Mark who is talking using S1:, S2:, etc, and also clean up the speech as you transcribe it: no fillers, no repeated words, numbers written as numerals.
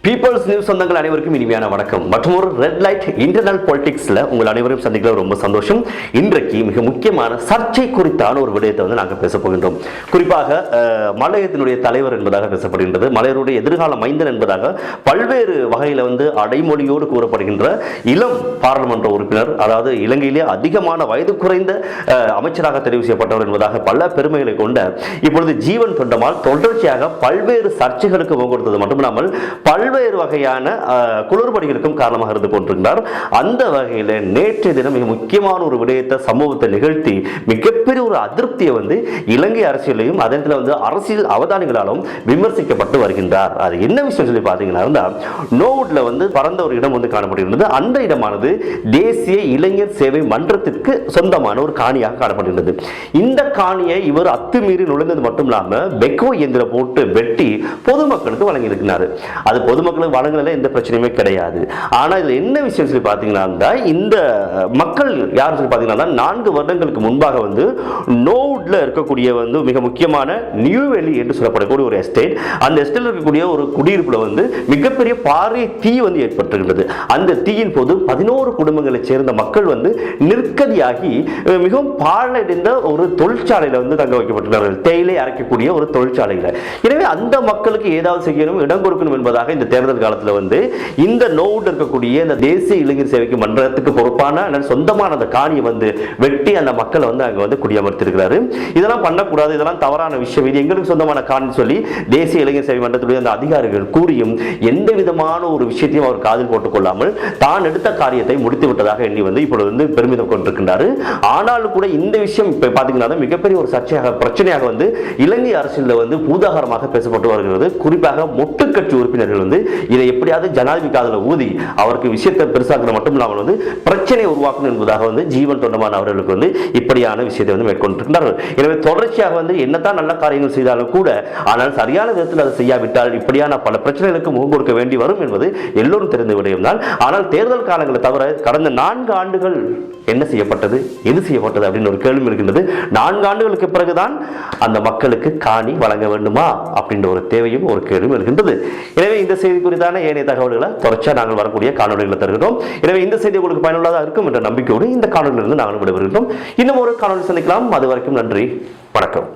S1: Peoples news சொந்தங்கள் அனைவருக்கும் இனிமையான வணக்கம். மற்றும் ஒரு ரெட் லைட் இன்டர்னல் பாலிடிக்ஸ்ல உங்கள் அனைவரும் சந்திக்கல ரொம்ப சந்தோஷம். இன்றைக்கு மிக முக்கியமான சர்ச்சை குறித்தான ஒரு விடயத்தை நாங்கள் பேச போகின்றோம். குறிப்பாக மலையத்தினுடைய தலைவர் என்பதாக பேசப்படுகின்றது. மலையருடைய எதிர்கால மைந்தன் என்பதாக பல்வேறு வகையில் அடைமொழியோடு கூறப்படுகின்ற இளம் பாராளுமன்ற உறுப்பினர், அதாவது இலங்கையிலே அதிகமான வயது குறைந்த அமைச்சராக தெரிவு செய்யப்பட்டவர் என்பதாக பல பெருமைகளை கொண்ட இப்பொழுது ஜீவன் தொண்டமால் தொடர்ச்சியாக பல்வேறு சர்ச்சைகளுக்கு முகம் கொடுத்தது மட்டுமில்லாமல் பல்வேறு வகையான குளறுபடிகளுக்கும் காரணமாக இருந்து கொண்டிருக்கிறார். அந்த வகையில் நேற்றைய தினம் மிக முக்கியமான ஒரு விடயத்தை சம்பவத்தை நிகழ்த்தி மிகப்பெரிய ஒரு அதிருப்தியை இலங்கை அரசியலையும் அதே அரசியல் அவதானிகளாலும் விமர்சிக்கப்பட்டு வருகின்றார். அது என்ன விஷயம் சொல்லி பார்த்தீங்கன்னா, நோவுட்ல பறந்த ஒரு இடம் காணப்படுகின்றது. அந்த இடமானது தேசிய இளைஞர் சேவை மன்றத்திற்கு சொந்தமான ஒரு காணியாக காணப்படுகின்றது. இந்த காணியை இவர் அத்துமீறி நுழைந்தது மட்டும் இல்லாம பெக்கோ இயந்திரம் போட்டு வெட்டி பொதுமக்களுக்கு வழங்கி இருக்கிறார். அது பொதுமக்களுக்கு வழங்கல எந்த பிரச்சனையுமே கிடையாது. ஆனா இதுல என்ன விஷயம் சொல்லி பாத்தீங்கன்னா, இந்த மக்கள் யார் சொல்லி பாத்தீங்கன்னா 4 வருடங்களுக்கு முன்பாக நோவுட்ல இருக்கக்கூடிய மிக முக்கியமான நியூ வேலி என்று சொல்லப்படக்கூடிய ஒரு எஸ்டேட், அந்த எஸ்டேட்ல இருக்கக்கூடிய ஒரு குடியிருப்புல மிகப்பெரிய பாரிய தீ ஏற்பட்டிருக்கிறது. அந்த தீயின் போது 11 குடும்பங்களை சேர்ந்த மக்கள் நிற்கதியாகி மிகவும் பாழடைந்த ஒரு தொழிற்சாலையில தங்க வைக்கப்பட்டிருக்கிறார்கள். தேயிலை அரைக்கக்கூடிய ஒரு தொழிற்சாலையில. எனவே அந்த மக்களுக்கு ஏதாவது செய்யணும், இடம் கொடுக்கணும் என்பதாக இந்த தேர்தல் காலத்தில் இந்த நோவுட் இருக்கக்கூடிய இந்த தேசிய இளைஞர் சேவைக்கு மன்றத்துக்கு பொறுப்பான சொந்தமான அந்த காணியை வெட்டி அந்த மக்களை அங்க குடியமர்த்திருக்கிறாரு. இதெல்லாம் பண்ணக்கூடாது, இதெல்லாம் தவறான விஷயம், இது எங்களுக்கு சொந்தமான காணி சொல்லி தேசிய இளைஞர் சேவை மன்றத்துடைய அந்த அதிகாரிகள் கூறியும் எந்த விதமான ஒரு விஷயத்தையும் அவர் காதில் போட்டுக் கொள்ளாமல் தான் எடுத்த காரியத்தை முடித்து விட்டதாக எண்ணி இப்பொழுது பெருமிதம் கொண்டிருக்கின்றார். ஆனாலும் கூட இந்த விஷயம் பாத்தீங்கன்னா மிகப்பெரிய ஒரு சர்ச்சையாக பிரச்சனையாக இலங்கை அரசியலில் பூதாகரமாக பேசப்பட்டு வருகிறது. குறிப்பாக மொட்டுக்கட்சி உறுப்பினர்கள் இதை எப்படியாவது ஜனாதிபதி காதுல ஊதி அவருக்கு விஷயத்தை பெருசாக்குறது மட்டும் இல்லாமல் பிரச்சனை உருவாக்கணும் என்பதாக ஜீவன் தொண்டமான் அவர்களுக்கு இப்படியான விஷயத்தை மேற்கொண்டிருக்கிறார்கள். எனவே தொடர்ச்சியாக என்னதான் நல்ல காரியங்கள் செய்தாலும் கூட, ஆனால் சரியான விதத்தில் அதை செய்யாவிட்டால் இப்படியான பல பிரச்சனைகளுக்கு முகம் கொடுக்க வேண்டி வரும் என்பது எல்லோரும் தெரிந்த விடயம் தான். ஆனால் தேர்தல் காலங்களை தவிர கடந்த 4 ஆண்டுகள் என்ன செய்யப்பட்டது, எது செய்யப்பட்டது அப்படின்னு ஒரு கேள்வி இருக்கின்றது. 4 ஆண்டுகளுக்கு பிறகுதான் அந்த மக்களுக்கு காணி வழங்க வேண்டுமா அப்படின்ற ஒரு தேவையும் ஒரு கேள்வியும் இருக்கின்றது. எனவே இந்த செய்தி குறித்தான ஏனைய தகவல்களை தொடர்ச்சியாக நாங்கள் வரக்கூடிய காணொலிகளை தருகிறோம். எனவே இந்த செய்தி உங்களுக்கு பயனுள்ளதாக இருக்கும் என்ற நம்பிக்கையோடு இந்த காணொலியிலிருந்து நாங்கள் விடைபெறுகிறோம். இன்னும் ஒரு காணொலி சந்திக்கலாம். அது வரைக்கும் நன்றி, வணக்கம்.